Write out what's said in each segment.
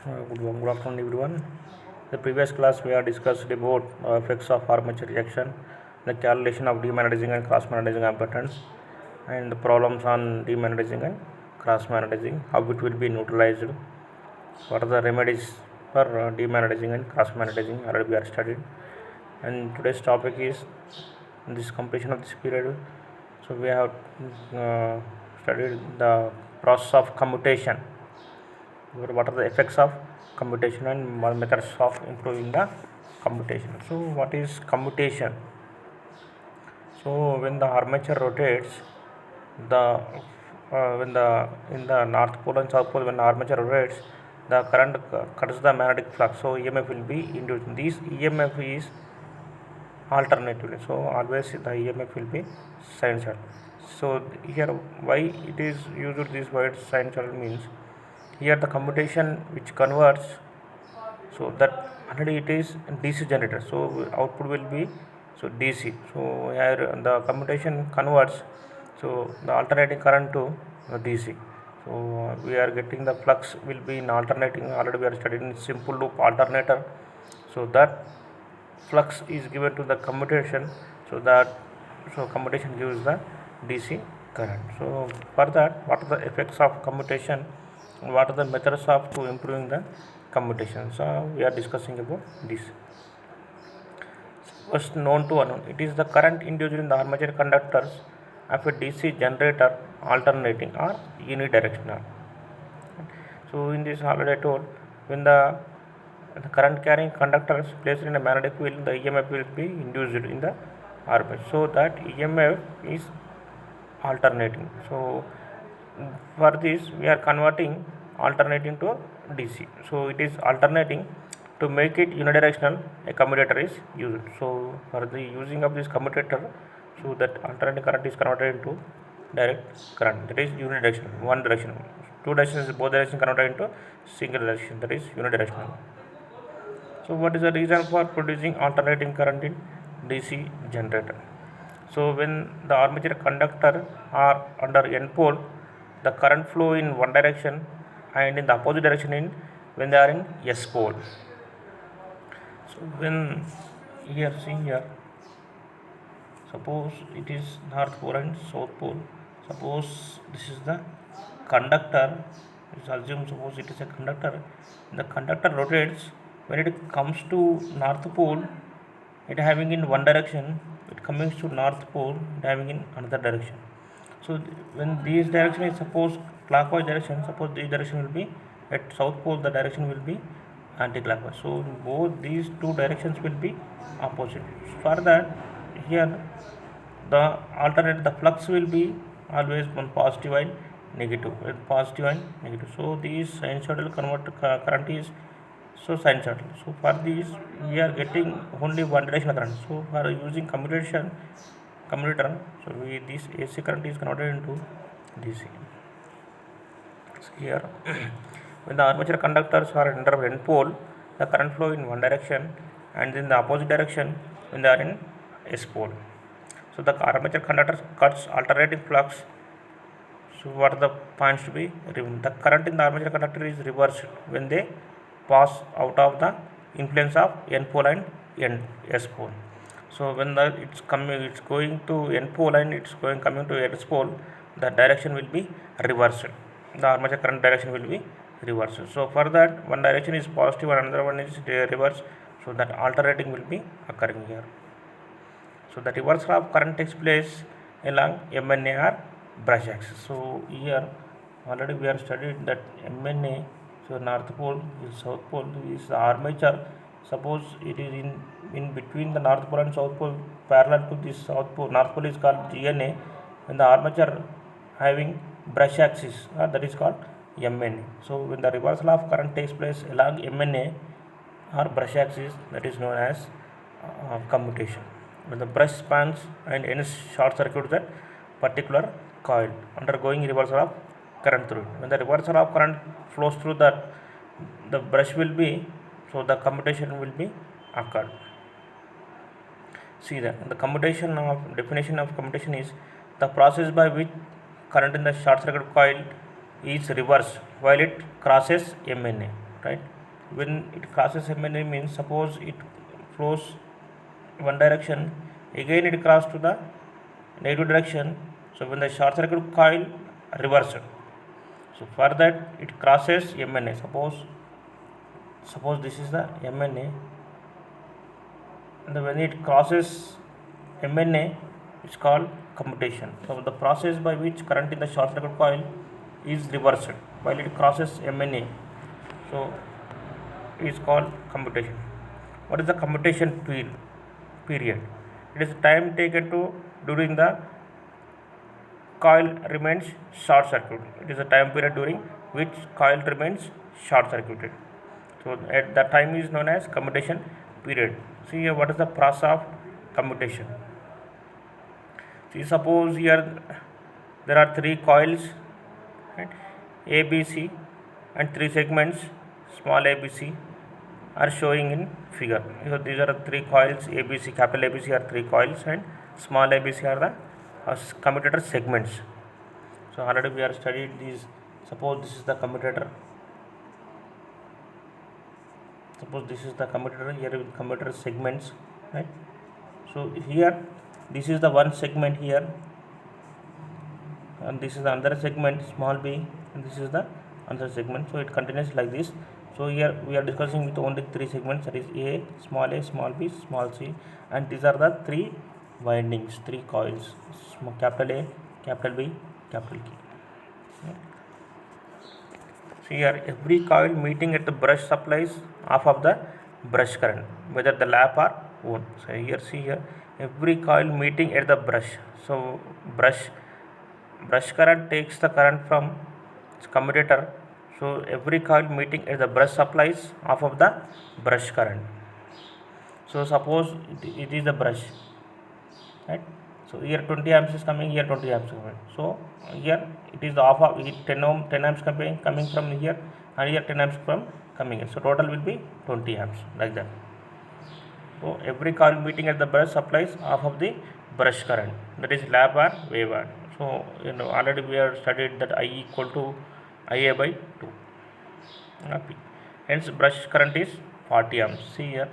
Good afternoon, everyone. The previous class we have discussed about effects of armature reaction, the calculation of demagnetizing and cross magnetizing ampertures, and the problems on demagnetizing and cross magnetizing, how it will be neutralized, what are the remedies for demagnetizing and cross magnetizing already we are studied. And today's topic is this completion of this period. So we have studied the process of commutation. What are the effects of commutation and methods of improving the commutation. So what is commutation? So when the armature rotates, the when the in the north pole and south pole, when the armature rotates, the current cuts the magnetic flux, so EMF will be induced. This EMF is alternatively, so always the EMF will be sinusoidal. So here why it is used this word sinusoidal means, here the commutation which converts, so that already it is DC generator, so output will be so DC. So here the commutation converts, so the alternating current to DC. So we are getting the flux will be in alternating, already we are studying simple loop alternator. So that flux is given to the commutation, so commutation gives the DC current. So for that, what are the effects of commutation, what are the methods of to improving the commutation? So we are discussing about this. First, known to unknown, it is the current induced in the armature conductors of a DC generator alternating or unidirectional. So in this already I told, when the current carrying conductors placed in a magnetic field, the EMF will be induced in the armature. So that EMF is alternating. So for this we are converting alternating to DC. So it is alternating. To make it unidirectional, a commutator is used. So for the using of this commutator, so that alternating current is converted into direct current, that is unidirectional, one direction. Two directions, both directions converted into single direction, that is unidirectional. So what is the reason for producing alternating current in DC generator? So when the armature conductor are under N pole, the current flow in one direction and in the opposite direction in when they are in S pole. So when here see here, suppose it is north pole and south pole. Suppose this is the conductor. Let's assume suppose it is a conductor. The conductor rotates. When it comes to north pole, it having in one direction. It comes to north pole, it having in another direction. So when this direction is suppose clockwise direction, suppose this direction will be at south pole, the direction will be anti-clockwise. So both these two directions will be opposite. For that, here the alternate, the flux will be always one positive and negative, positive and negative. So this sinusoidal current is so sinusoidal. So for this we are getting only one direction current. So for using commutator, so this AC current is converted into DC. So here when the armature conductors are under N pole, the current flow in one direction, and in the opposite direction when they are in S pole. So the armature conductor cuts alternating flux. So what are the points to be removed? The current in the armature conductor is reversed when they pass out of the influence of N pole and S pole. So when it's going to N pole and coming to S pole, the direction will be reversed. The armature current direction will be reversed. So for that, one direction is positive and another one is reverse. So that alternating will be occurring here. So the reversal of current takes place along MNA or brush axis. So here already we are studied that MNA, so north pole is south pole is the armature. Suppose it is in between the north pole and south pole, parallel to this south pole. North pole is called GNA, and the armature having brush axis, that is called MNA. So when the reversal of current takes place along MNA or brush axis, that is known as commutation. When the brush spans and ends short circuit that particular coil undergoing reversal of current through it. When the reversal of current flows through that, the brush will be, so the commutation will be occurred. See that the commutation of definition of commutation is the process by which current in the short circuit coil is reversed while it crosses MNA. right? When it crosses MNA means suppose it flows one direction, again it crosses to the negative direction. So when the short circuit coil reversed, so for that it crosses MNA. Suppose this is the MNA, and when it crosses MNA, it's called commutation. So the process by which current in the short circuit coil is reversed while it crosses MNA, so it is called commutation. What is the commutation period? It is time taken to during the coil remains short circuit. It is a time period during which coil remains short circuited. So at that time is known as commutation period. See here, what is the process of commutation? See, suppose here there are three coils, right? A, B, C, and three segments small a, B, C are showing in figure. So these are the three coils A, B, C, capital A, B, C are three coils, and small a, B, C are the commutator segments. So already we are studied these. Suppose this is the commutator. Suppose this is the commutator. Here with commutator segments, right? So here this is the one segment here, and this is the another segment small b, and this is the another segment. So it continues like this. So here we are discussing with only three segments, that is A, small b, small c, and these are the three windings, three coils, capital A, capital B, capital K. Okay. So here every coil meeting at the brush supplies half of the brush current, whether the lap or wound. So here see here every coil meeting at the brush. So brush current takes the current from commutator. So every coil meeting at the brush supplies half of the brush current. So suppose it is the brush, right? So here 20 amps is coming, here 20 amps is coming. So here it is the half of 10 amps coming from here, and here 10 amps from coming here. So total will be 20 amps, like that. So every coil meeting at the brush supplies half of the brush current, that is lap or waveward. So already we have studied that I equal to IA by 2. Hence brush current is 40 amps. See here,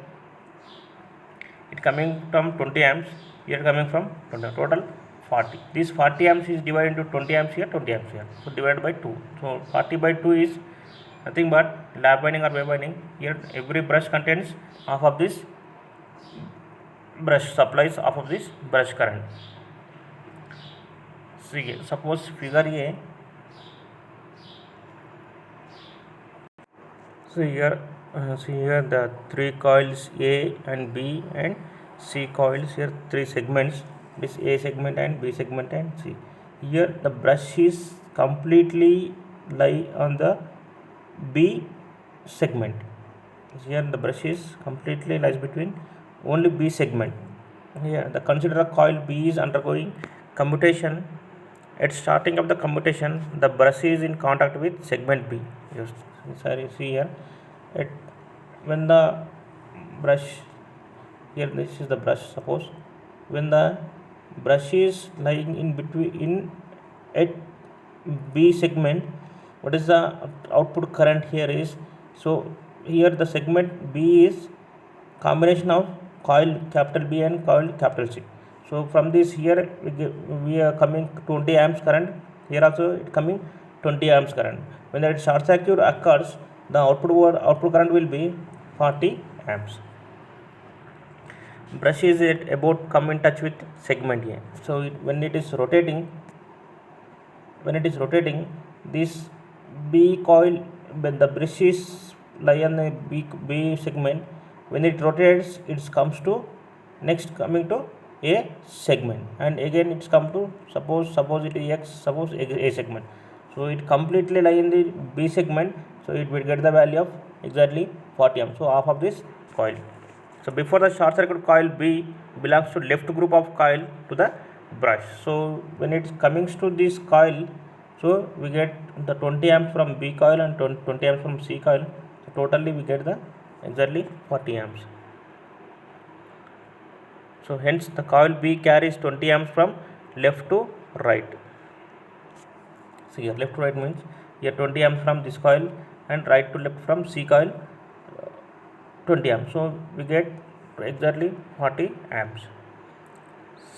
it coming from 20 amps, here coming from 20, total 40. This 40 amps is divided into 20 amps here, 20 amps here. So divided by 2. So 40 by 2 is nothing but lap winding or wave winding. Here every brush contains half of this brush, supplies half of this brush current. See, suppose figure A. So here, see here the three coils A and B and C coils. Here three segments. This A segment and B segment and C. Here the brush is completely lie on the B segment. Here the brush is completely lies between only B segment. Here the consider a coil B is undergoing commutation. At starting of the commutation, the brush is in contact with segment B. Yes, sorry, see here. When the brush, here this is the brush. Suppose when the brush is lying in between at B segment, what is the output current here is? So here the segment B is combination of coil capital B and coil capital C. So from this here we are coming 20 amps current. Here also it coming 20 amps current. When the short circuit occurs, the output current will be 40 amps. Brush is about come in touch with segment A. So when it is rotating, this B coil, when the brush is lie on the B segment, when it rotates, it comes to next coming to A segment, and again it's come to suppose it is X, suppose A segment. So it completely lie in the B segment, so it will get the value of exactly 40 amps. So half of this coil. So before the short circuit coil B belongs to left group of coil to the brush. So when it comes to this coil, so we get the 20 amps from B coil and 20 amps from C coil. So totally we get the exactly 40 amps. So hence the coil B carries 20 amps from left to right. So here left to right means here 20 amps from this coil and right to left from C coil 20 amps. So we get exactly 40 amps.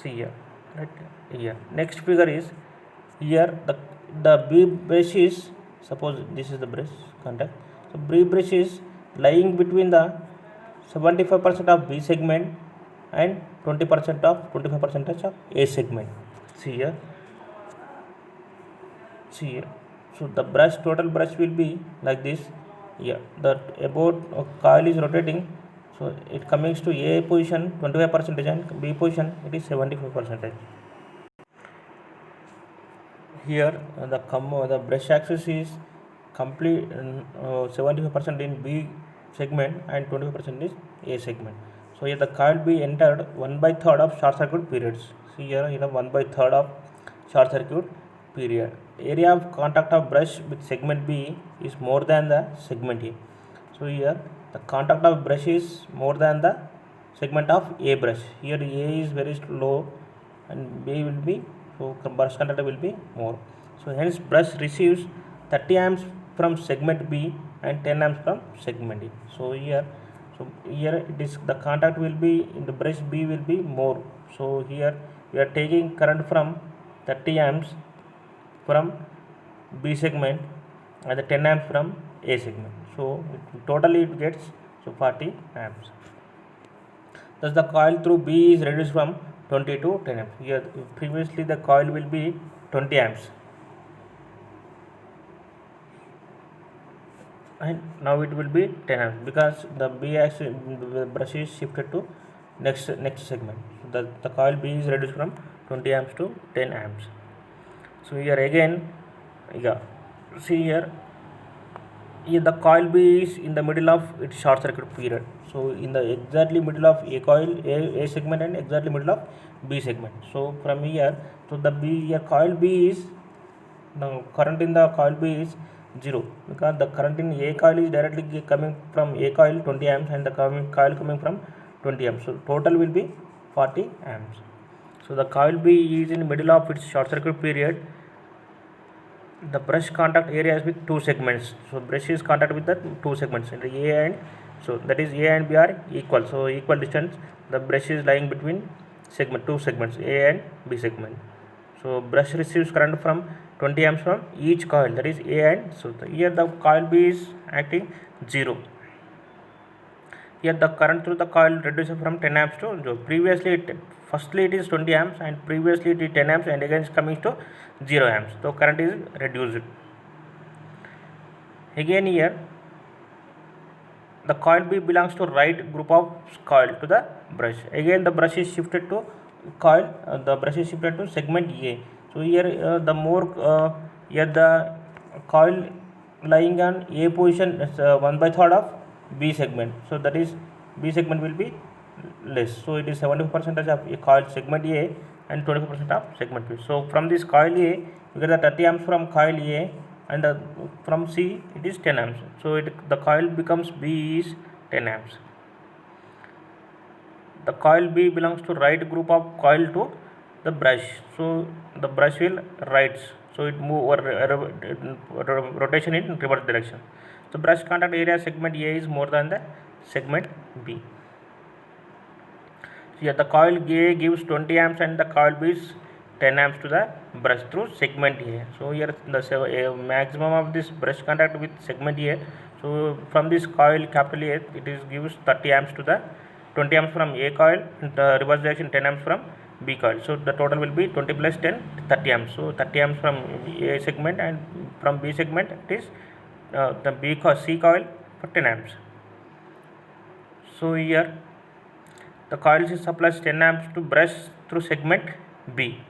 See here, right here. Next figure is here the B brush is, suppose this is the brush contact. So B brush is lying between the 75% of B segment and 20% of 25% of A segment. See here, see here. So the brush, total brush will be like this. Yeah, the about coil is rotating, so it comes to A position 25% and B position it is 75%. Here the brush axis is complete 75% in B segment and 25% is A segment. So here the coil be entered 1/3 of short circuit periods. See here 1/3 of short circuit period. Area of contact of brush with segment B is more than the segment A. So here the contact of brush is more than the segment of A brush. Here A is very low and B will be, so brush contact will be more. So hence brush receives 30 amps from segment B and 10 amps from segment A. So here it is the contact will be in the brush B will be more. So here we are taking current from 30 amps from B segment and the 10 amps from A segment. So totally it gets 40 amps. Thus the coil through B is reduced from 20 to 10 amps. Here previously the coil will be 20 amps and now it will be 10 amps because the B axis the brush is shifted to next segment. So the coil B is reduced from 20 amps to 10 amps. So here again, see here the coil B is in the middle of its short circuit period. So in the exactly middle of A coil A segment and exactly middle of B segment. So from here, so the coil B is, now current in the coil B is 0 because the current in A coil is directly coming from A coil 20 amps and the coil coming from 20 amps. So total will be 40 amps. So the coil B is in the middle of its short circuit period. The brush contact area is with two segments. So brush is contact with the two segments, and A and, so that is A and B are equal. So equal distance. The brush is lying between two segments A and B segment. So brush receives current from 20 amps from each coil, that is A and, so here the coil B is acting 0. Here the current through the coil reduces from 10 amps to 0. Previously firstly it is 20 amps and previously it is 10 amps and again it is coming to 0 amps. So current is reduced. Again here the coil B belongs to right group of coil to the brush. Again the brush is shifted to coil, the brush is shifted to segment A. So here the more here the coil lying on A position is 1/3 of B segment. So that is B segment will be less. So it is 75% of a coil segment A and 25% of segment B. So from this coil A you get the 30 amps from coil A and from C it is 10 amps. So the coil becomes B is 10 amps. The coil B belongs to right group of coil to the brush. So the brush will rights. So it move or rotation in reverse direction. So brush contact area segment A is more than the segment B. Here the coil A gives 20 amps and the coil B is 10 amps to the brush through segment A. So here the maximum of this brush contact with segment A. So from this coil capital A it is gives 30 amps to the 20 amps from A coil and the reverse direction 10 amps from B coil. So the total will be 20 plus 10 30 amps. So 30 amps from A segment and from B segment it is the C coil for 10 amps. So here the coil supplies 10 amps to brush through segment B.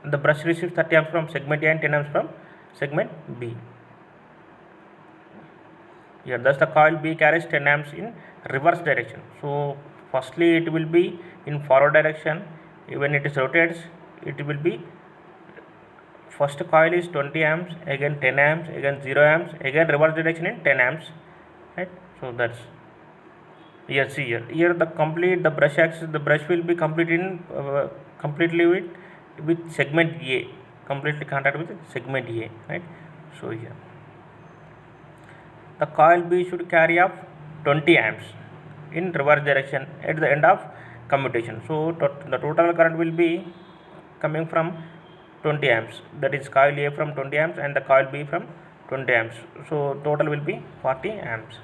The brush receives 30 amps from segment A and 10 amps from segment B. Here thus the coil B carries 10 amps in reverse direction. So firstly it will be in forward direction. When it is rotates it will be, first coil is 20 amps, again 10 amps, again 0 amps, again reverse direction in 10 amps, right? So that's here. See here the complete the brush axis, the brush will be completely with segment A, completely contact with segment A, right? So here the coil B should carry up 20 amps in reverse direction at the end of commutation. So the total current will be coming from 20 amps, that is coil A from 20 amps and the coil B from 20 amps. So total will be 40 amps.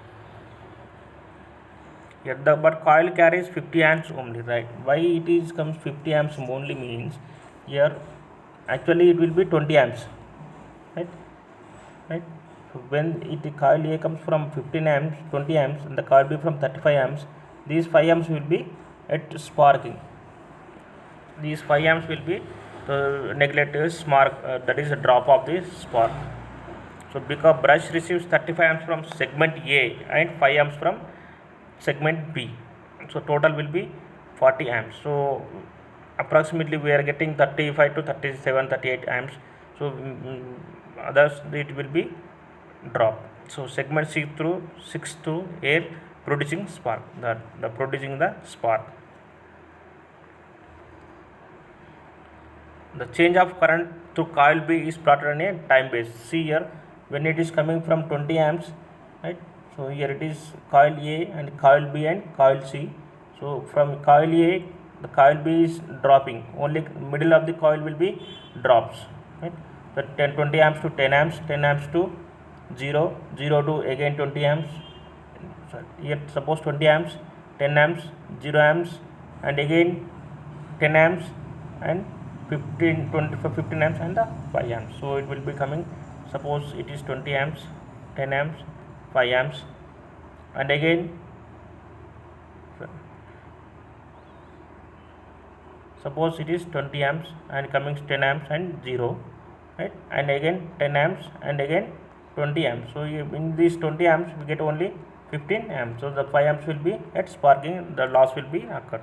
Here but coil carries 50 amps only, right? Why it is comes 50 amps only means here actually it will be 20 amps, right? Right. So when it coil A comes from 15 amps, 20 amps, and the coil B from 35 amps, these 5 amps will be at sparking. These 5 amps will be neglected spark, that is a drop of the spark. So because brush receives 35 amps from segment A and 5 amps from segment B, so total will be 40 amps. So approximately we are getting 35 to 37, 38 amps. So others it will be drop. So segment C through 6 through air producing spark, the producing the spark. The change of current through coil B is plotted on a time base. See here, when it is coming from 20 amps, right? So here it is coil A and coil B and coil C. So from coil A, the coil B is dropping. Only middle of the coil will be drops, right? So 20 amps to 10 amps, 10 amps to 0, 0 to again 20 amps. So here suppose 20 amps, 10 amps, 0 amps, and again 10 amps and 15, 20 for 15 amps and the 5 amps. So it will be coming, suppose it is 20 amps, 10 amps, 5 amps, and again suppose it is 20 amps and coming 10 amps and 0, right? And again 10 amps and again 20 amps. So in these 20 amps we get only 15 amps. So the 5 amps will be at sparking, the loss will be occurred.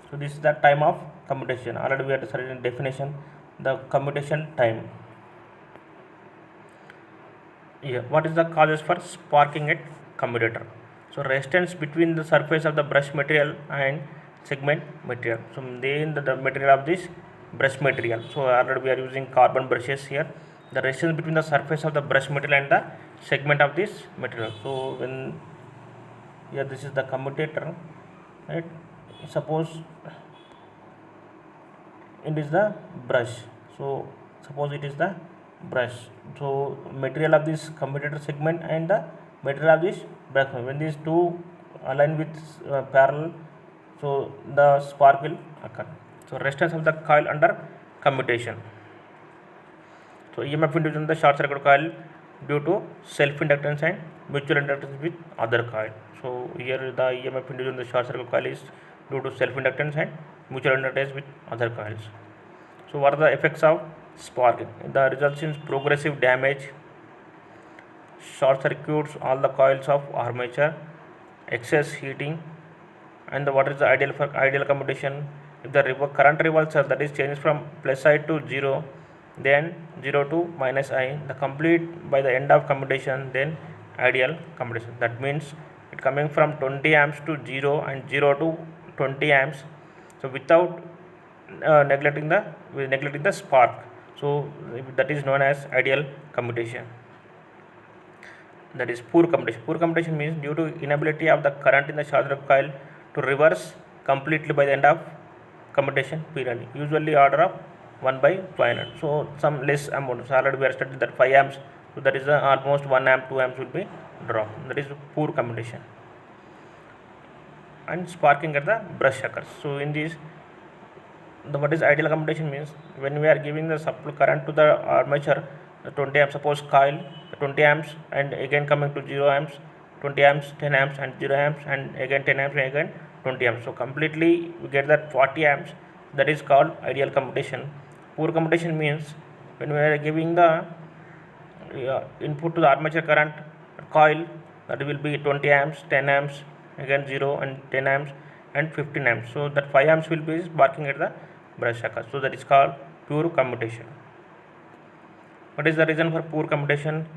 So this is the time of commutation. Already we have studied in definition the commutation time. Here, what is the causes for sparking at commutator? So resistance between the surface of the brush material and segment material. So then the material of this brush material. So already we are using carbon brushes here. The resistance between the surface of the brush material and the segment of this material. So when here this is the commutator, right? Suppose it is the brush. So suppose it is the brush. So material of this commutator segment and the material of this brush, when these two align with parallel, so the spark will occur. So resistance of the coil under commutation. So EMF induced in the short circuit coil due to self inductance and mutual inductance with other coil. So here the EMF induced in the short circuit coil is due to self inductance and mutual inductance with other coils. So what are the effects of sparking? The results in progressive damage, short circuits all the coils of armature, excess heating, and what is the ideal for ideal commutation? If the current reversal, that is changes from plus I to 0, then 0 to minus I, the complete by the end of commutation, then ideal commutation. That means it coming from 20 amps to 0 and 0 to 20 amps. So without neglecting the spark. So that is known as ideal commutation. That is poor commutation. Poor commutation means due to inability of the current in the short circuit coil to reverse completely by the end of commutation period. Usually order of 1/500. So some less amount. So already we are studying that 5 amps. So that is almost 1 amp, 2 amps will be drop. That is poor commutation. And sparking at the brush occurs. So in this, what is ideal commutation means when we are giving the supply current to the armature, the 20 amps, suppose coil 20 amps and again coming to 0 amps, 20 amps, 10 amps and 0 amps and again 10 amps and again 20 amps. So completely we get that 40 amps. That is called ideal commutation. Poor commutation means when we are giving the input to the armature current coil, that will be 20 amps, 10 amps, again 0 and 10 amps and 15 amps. So that 5 amps will be sparking at the brush occurs. So that is called pure commutation. What is the reason for poor commutation?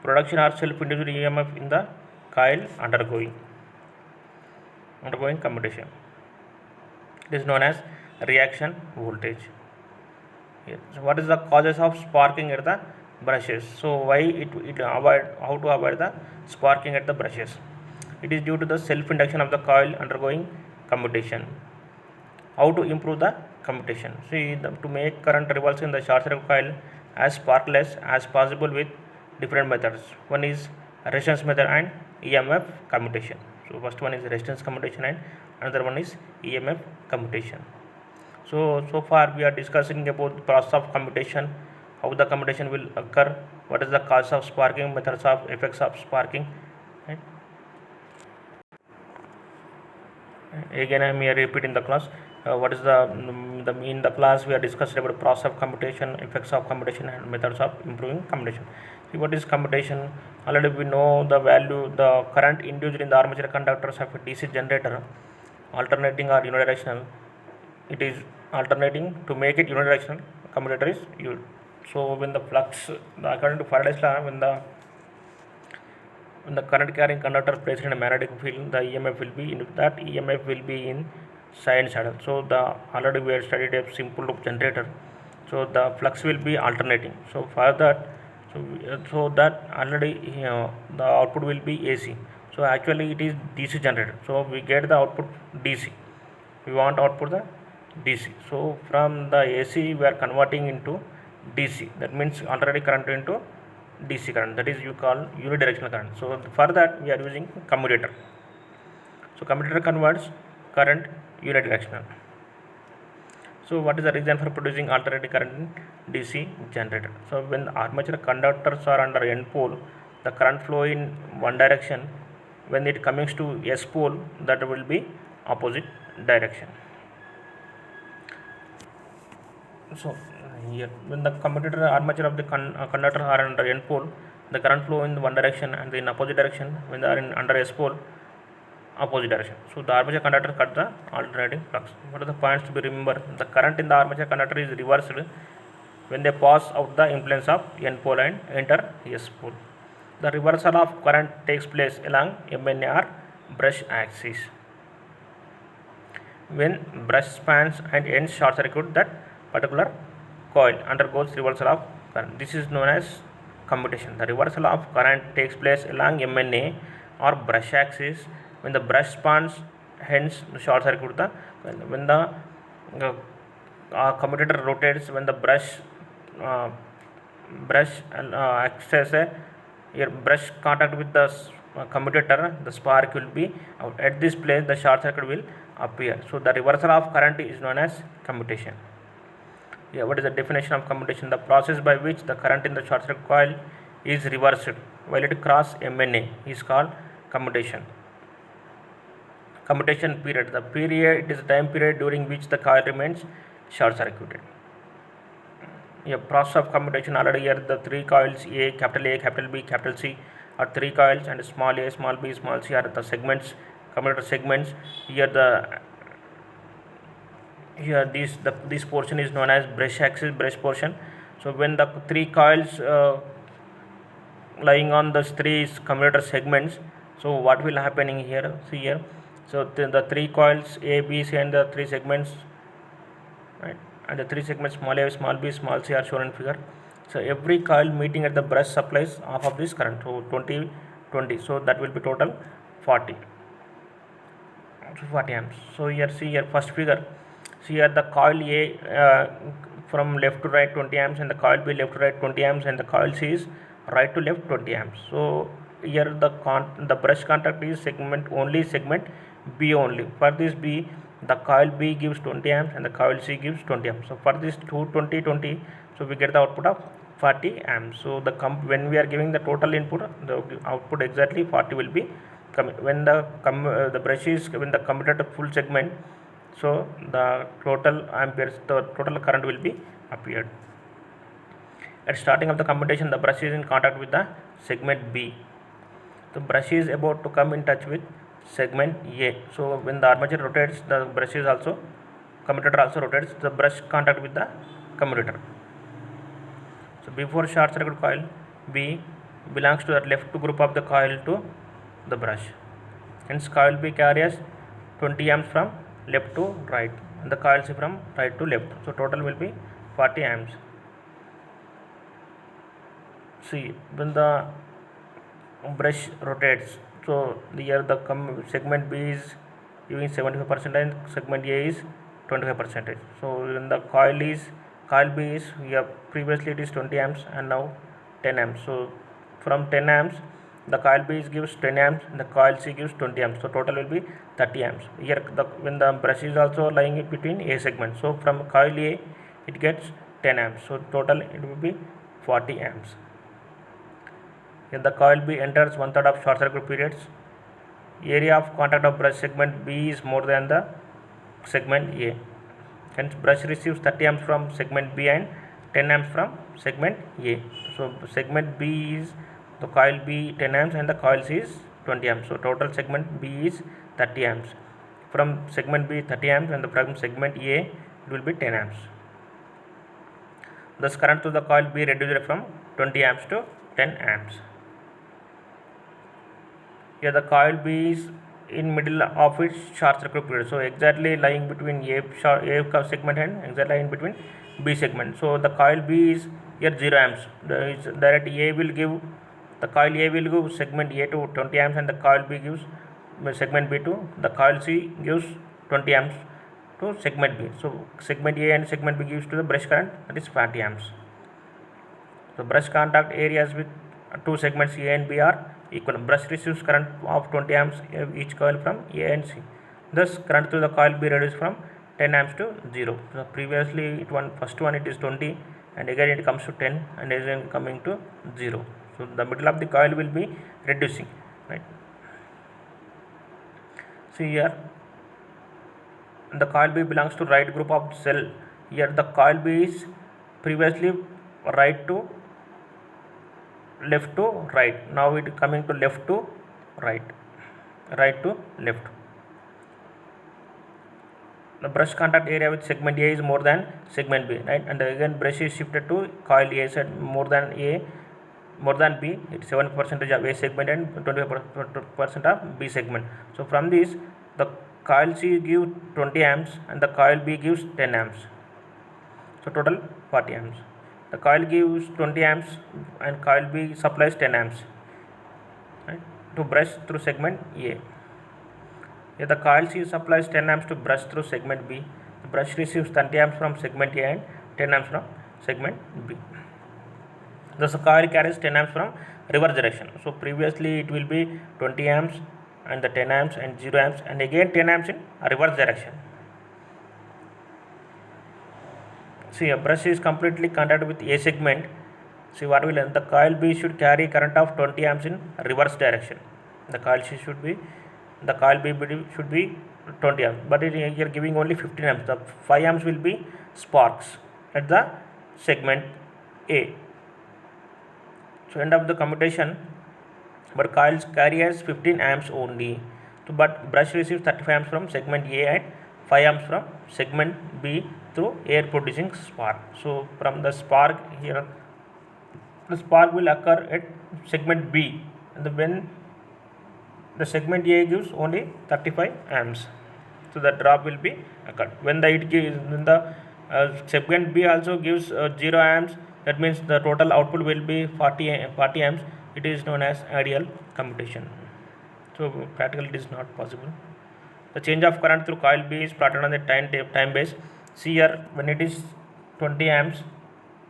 Production or self-induced EMF in the coil undergoing commutation. It is known as reaction voltage. Yes. So what is the causes of sparking at the brushes. So why it avoid, how to avoid the sparking at the brushes? It is due to the self induction of the coil undergoing commutation. How to improve the commutation? See, to make current revolves in the short circuit coil as sparkless as possible with different methods. One is resistance method and EMF commutation. So first one is resistance commutation and another one is EMF commutation. So far we are discussing about the process of commutation, how the commutation will occur, what is the cause of sparking, methods of effects of sparking. Right? Again I am here repeating the class. What is the in the class we are discussing about process of commutation, effects of commutation and methods of improving commutation. See, what is commutation? Already we know the value, the current induced in the armature conductors of a DC generator, alternating or unidirectional. It is alternating. To make it unidirectional, commutator is used. So when the flux, according to Faraday's law, when the current carrying conductor placed in a magnetic field, the EMF will be in that EMF will be in sinusoidal. So the already we have studied a simple loop generator. So the flux will be alternating. So for that, so that already the output will be AC. So actually it is DC generator. So we get the output DC. We want output the DC. So from the AC we are converting into DC. That means alternating current into DC current, that is you call unidirectional current. So for that we are using commutator. So commutator converts current unidirectional. So what is the reason for producing alternating current in DC generator? So when armature conductors are under N pole, the current flow in one direction. When it comes to S pole, that will be opposite direction. So here when the commutator armature of the conductor are under N pole, the current flow in one direction and in opposite direction. When they are in under S pole, opposite direction. So the armature conductor cut the alternating flux. What are the points to be remembered? The current in the armature conductor is reversed when they pass out the impedance of N pole and enter S pole. The reversal of current takes place along MNA or brush axis. When brush spans and ends short circuit, that particular coil undergoes reversal of current. This is known as commutation. The reversal of current takes place along MNA or brush axis when the brush spans, hence short circuit. When the commutator rotates, when the brush access your brush contact with the commutator, the spark will be out. At this place the short circuit will appear. So the reversal of current is known as commutation. Yeah, what is the definition of commutation? The process by which the current in the short circuit coil is reversed while it crosses MNA is called commutation. Commutation period. The period, it is the time period during which the coil remains short circuited. Yeah, process of commutation. Already here the three coils A, capital B, capital C are three coils, and small a, small b, small c are the segments, commutator segments. Here this portion is known as brush axis, brush portion. So when the three coils lying on the three commutator segments, so what will happening here? See here. So the three coils A, B, C and the three segments, right? And the three segments small a, small b, small c are shown in figure. So every coil meeting at the brush supplies half of this current, so 20. So that will be total 40 amps. So here see here first figure. See here the coil A from left to right 20 amps, and the coil B left to right 20 amps, and the coil C is right to left 20 amps. So here the brush contact is segment B only. For this B, the coil B gives 20 amps and the coil C gives 20 amps. So for this 20, so we get the output of 40 amps. So when we are giving the total input, the output exactly 40 will be coming. When the brush is, when the commutator full segment, so the total amperes, the total current will be appeared. At starting of the commutation, the brush is in contact with the segment B. The brush is about to come in touch with segment A. So when the armature rotates, the brush is also, commutator also rotates, the brush contact with the commutator. So before short circuit coil, B belongs to the left group of the coil to the brush. Hence coil B carries 20 amps from left to right, and the coil C from right to left. So total will be 40 amps. See, when the brush rotates, so here the segment B is giving 75% and segment A is 25%. So when the coil B is, we have previously it is 20 amps and now 10 amps. So from 10 amps the coil B gives 10 amps and the coil C gives 20 amps. So total will be 30 amps. Here when the brush is also lying in between A segment, so from coil A it gets 10 amps. So total it will be 40 amps. If the coil B enters 1/3 of short circuit periods, area of contact of brush segment B is more than the segment A. Hence brush receives 30 amps from segment B and 10 amps from segment A. So segment B is the coil B 10 amps and the coil C is 20 amps. So total segment B is 30 amps. From segment B 30 amps and from segment A it will be 10 amps. Thus current to the coil B reduced from 20 amps to 10 amps. Here the coil B is in middle of its short circuit period, so exactly lying between A segment and exactly in between B segment. So the coil B is here 0 amps. Direct A will give, the coil A will give segment A to 20 amps and the coil B gives segment B to, the coil C gives 20 amps to segment B. So segment A and segment B gives to the brush current, that is 40 amps. So brush contact areas with two segments A and B are equal. Brush receives current of 20 amps each coil from A and C. Thus current to the coil B reduced from 10 amps to 0. So previously first one it is 20 and again it comes to 10 and again coming to 0. So the middle of the coil will be reducing, right? See here, the coil B belongs to right group of cell. Here the coil B is previously right to left to right. Now it coming to left to right, right to left. The brush contact area with segment A is more than segment B, right? And again brush is shifted to coil A side more than B. It's 7% of A segment and 25% of B segment. So from this the coil C gives 20 amps and the coil B gives 10 amps. So total 40 amps. The coil gives 20 amps and coil B supplies 10 amps, right, to brush through segment A. If the coil C supplies 10 amps to brush through segment B, the brush receives 30 amps from segment A and 10 amps from segment B. Thus the coil carries 10 amps from reverse direction. So previously it will be 20 amps and the 10 amps and 0 amps and again 10 amps in reverse direction. See, a brush is completely contacted with A segment. See what will happen? The coil B should carry current of 20 amps in reverse direction. The coil B should be 20 amps, but here giving only 15 amps. The 5 amps will be sparks at the segment A. So end of the commutation, but coils carry as 15 amps only. So, but brush receives 35 amps from segment A and 5 amps from segment B through air producing spark. So from the spark here, the spark will occur at segment B, and when the segment A gives only 35 amps, so the drop will be occurred. When the segment B also gives 0 amps, that means the total output will be 40 amps. It is known as ideal commutation. So practically it is not possible. The change of current through coil B is plotted on the time base. See here, when it is 20 amps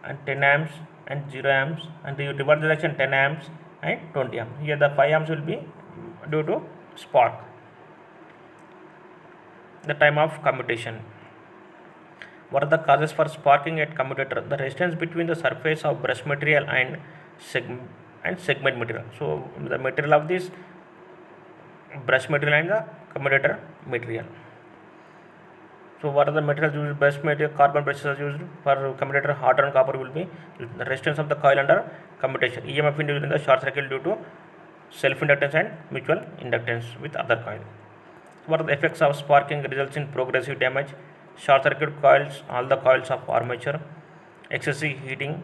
and 10 amps and 0 amps and the reverse direction 10 amps and 20 amps. Here the 5 amps will be due to spark. The time of commutation. What are the causes for sparking at commutator? The resistance between the surface of brush material and segment material. So the material of this brush material and the commutator material. So what are the materials used? Brush material, carbon brushes are used. For commutator, hot iron copper will be used. The resistance of the coil under commutation. EMF induced in the short circuit due to self-inductance and mutual inductance with other coil. What are the effects of sparking? Results in progressive damage. Short circuit coils, all the coils of armature. Excessive heating.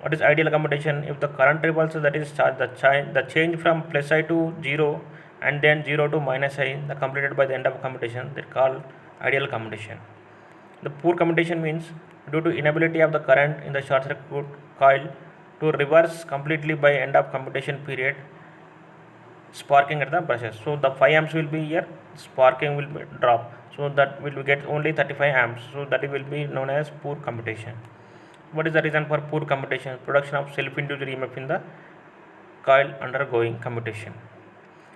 What is ideal commutation? If the current reverses, that is the change from plus I to 0 and then 0 to minus I, the completed by the end of commutation, they called ideal commutation. The poor commutation means due to inability of the current in the short circuit coil to reverse completely by end of commutation period sparking at the brushes. So the 5 amps will be here, sparking will be drop, so that will get only 35 amps, so that will be known as poor commutation. What is the reason for poor commutation? Production of self-induced EMF in the coil undergoing commutation.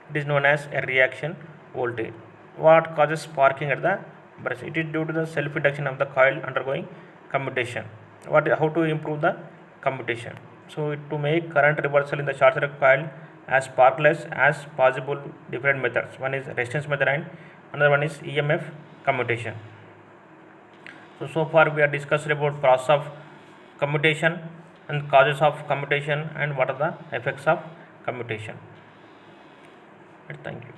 It is known as a reaction voltage. What causes sparking at the brush? It is due to the self-induction of the coil undergoing commutation. How to improve the commutation? So to make current reversal in the short circuit coil as sparkless as possible, different methods. One is resistance method and another one is EMF commutation. So far we are discussed about process of commutation and causes of commutation and what are the effects of commutation. Thank you.